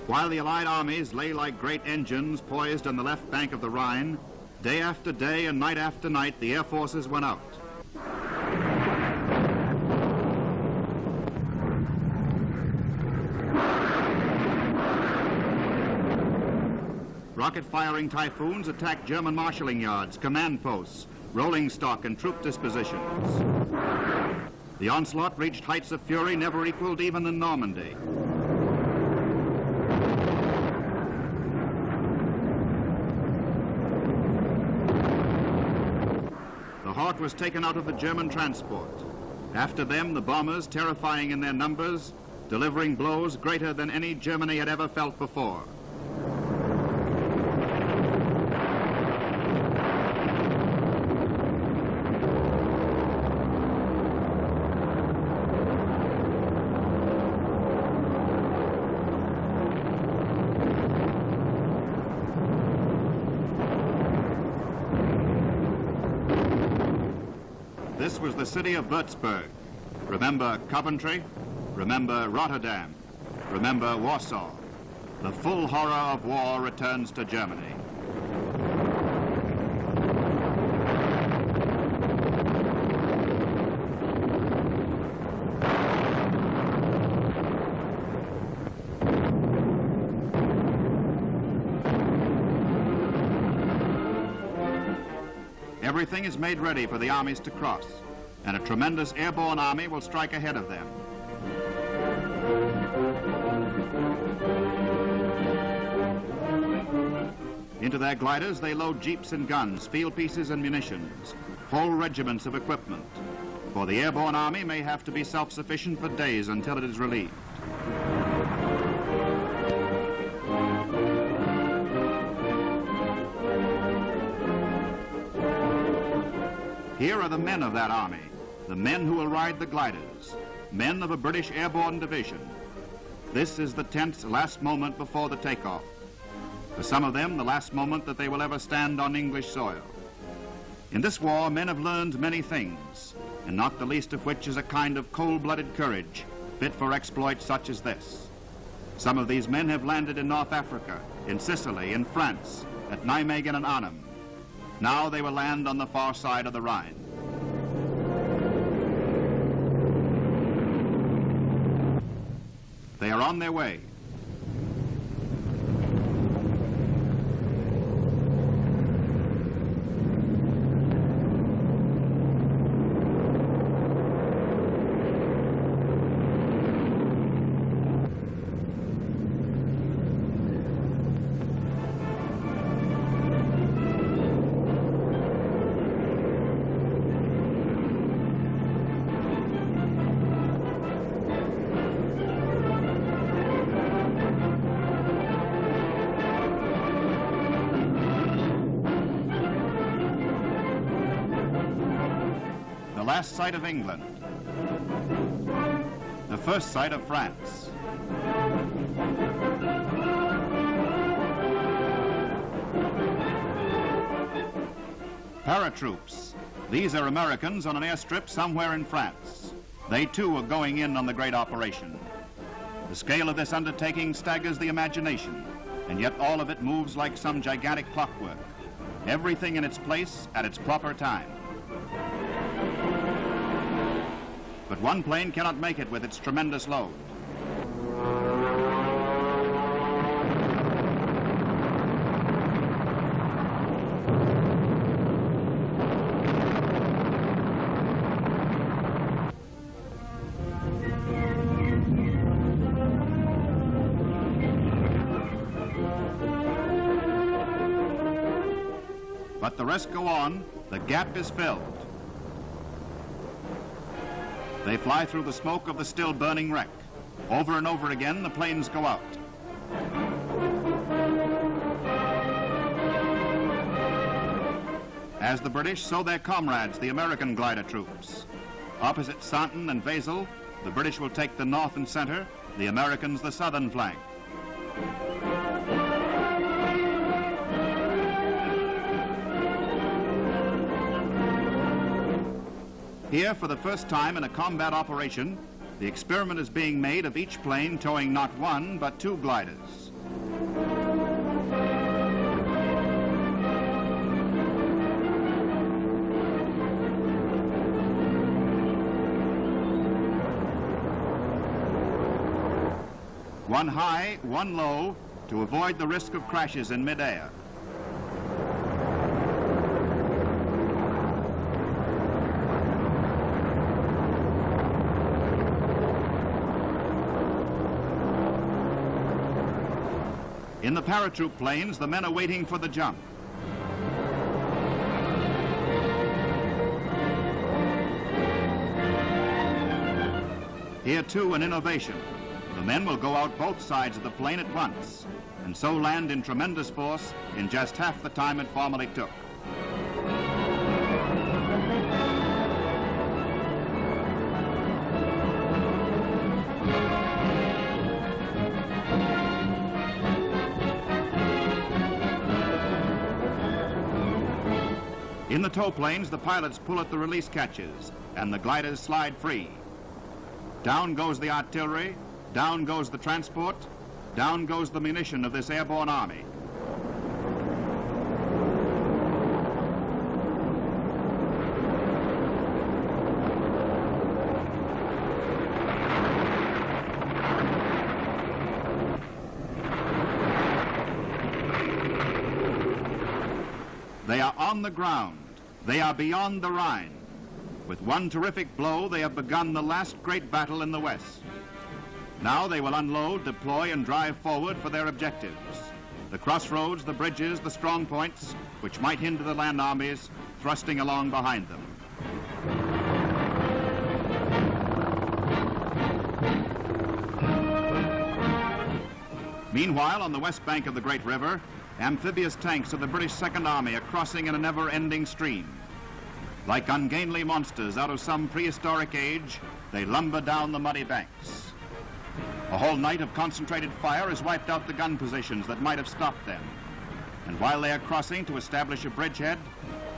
While the Allied armies lay like great engines poised on the left bank of the Rhine, day after day and night after night, the air forces went out. Rocket-firing Typhoons attacked German marshalling yards, command posts, rolling stock, and troop dispositions. The onslaught reached heights of fury never equaled even in Normandy. The Hawk was taken out of the German transport. After them, the bombers, terrifying in their numbers, delivering blows greater than any Germany had ever felt before. This was the city of Würzburg. Remember Coventry, remember Rotterdam, remember Warsaw. The full horror of war returns to Germany. Everything is made ready for the armies to cross, and a tremendous airborne army will strike ahead of them. Into their gliders they load jeeps and guns, field pieces and munitions, whole regiments of equipment, for the airborne army may have to be self-sufficient for days until it is relieved. Here are the men of that army, the men who will ride the gliders, men of a British airborne division. This is the tense last moment before the takeoff. For some of them, the last moment that they will ever stand on English soil. In this war, men have learned many things, and not the least of which is a kind of cold-blooded courage fit for exploits such as this. Some of these men have landed in North Africa, in Sicily, in France, at Nijmegen and Arnhem. Now they will land on the far side of the Rhine. They are on their way. The last sight of England, the first sight of France. Paratroops. These are Americans on an airstrip somewhere in France. They too are going in on the great operation. The scale of this undertaking staggers the imagination, and yet all of it moves like some gigantic clockwork. Everything in its place at its proper time. But one plane cannot make it with its tremendous load. But the rest go on. The gap is filled. They fly through the smoke of the still burning wreck. Over and over again, the planes go out. As the British, so their comrades, the American glider troops. Opposite Sainton and Wesel, the British will take the north and center, the Americans the southern flank. Here, for the first time in a combat operation, the experiment is being made of each plane towing not one, but two gliders. one high, one low, to avoid the risk of crashes in midair. In the paratroop planes, the men are waiting for the jump. Here too an innovation. The men will go out both sides of the plane at once, and so land in tremendous force in just half the time it formerly took. In the tow planes, the pilots pull at the release catches, and the gliders slide free. Down goes the artillery, down goes the transport, down goes the munition of this airborne army. They are on the ground. They are beyond the Rhine. With one terrific blow, they have begun the last great battle in the West. Now they will unload, deploy, and drive forward for their objectives. The crossroads, the bridges, the strong points, which might hinder the land armies thrusting along behind them. Meanwhile, on the west bank of the great river, amphibious tanks of the British Second Army are crossing in a never-ending stream. Like ungainly monsters out of some prehistoric age, they lumber down the muddy banks. A whole night of concentrated fire has wiped out the gun positions that might have stopped them. And while they are crossing to establish a bridgehead,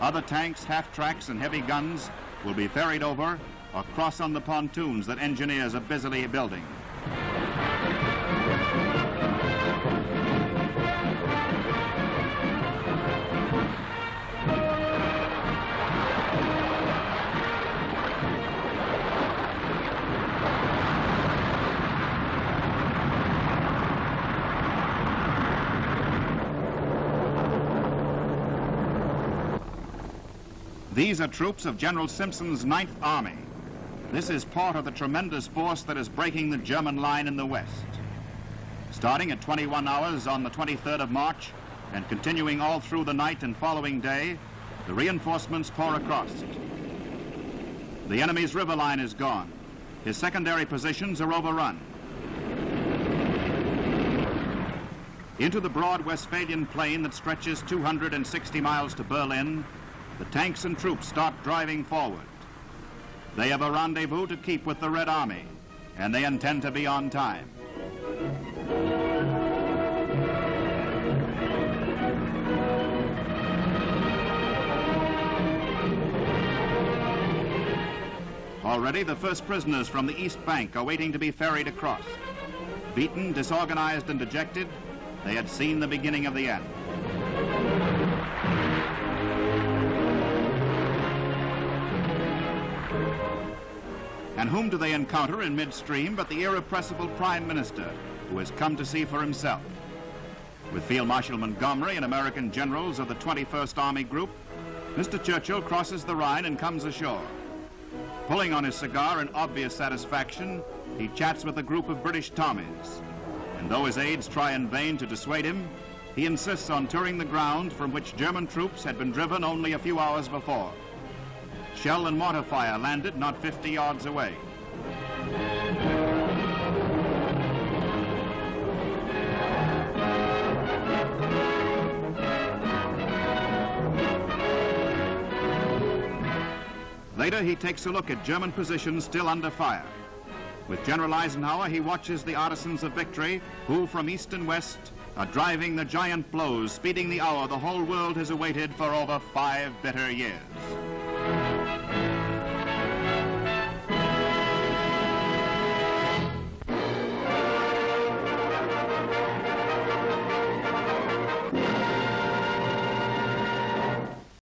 other tanks, half-tracks, and heavy guns will be ferried over or cross on the pontoons that engineers are busily building. These are troops of General Simpson's 9th Army. This is part of the tremendous force that is breaking the German line in the West. Starting at 21 hours on the 23rd of March and continuing all through the night and following day, the reinforcements pour across. The enemy's river line is gone. His secondary positions are overrun. Into the broad Westphalian plain that stretches 260 miles to Berlin, the tanks and troops start driving forward. They have a rendezvous to keep with the Red Army, and they intend to be on time. Already the first prisoners from the East Bank are waiting to be ferried across. Beaten, disorganized, and dejected, they had seen the beginning of the end. And whom do they encounter in midstream but the irrepressible Prime Minister, who has come to see for himself? With Field Marshal Montgomery and American generals of the 21st Army Group, Mr. Churchill crosses the Rhine and comes ashore. Pulling on his cigar in obvious satisfaction, he chats with a group of British Tommies. And though his aides try in vain to dissuade him, he insists on touring the ground from which German troops had been driven only a few hours before. Shell and mortar fire landed not 50 yards away. Later, he takes a look at German positions still under fire. With General Eisenhower, he watches the artisans of victory, who from east and west are driving the giant blows, speeding the hour the whole world has awaited for over 5 bitter years.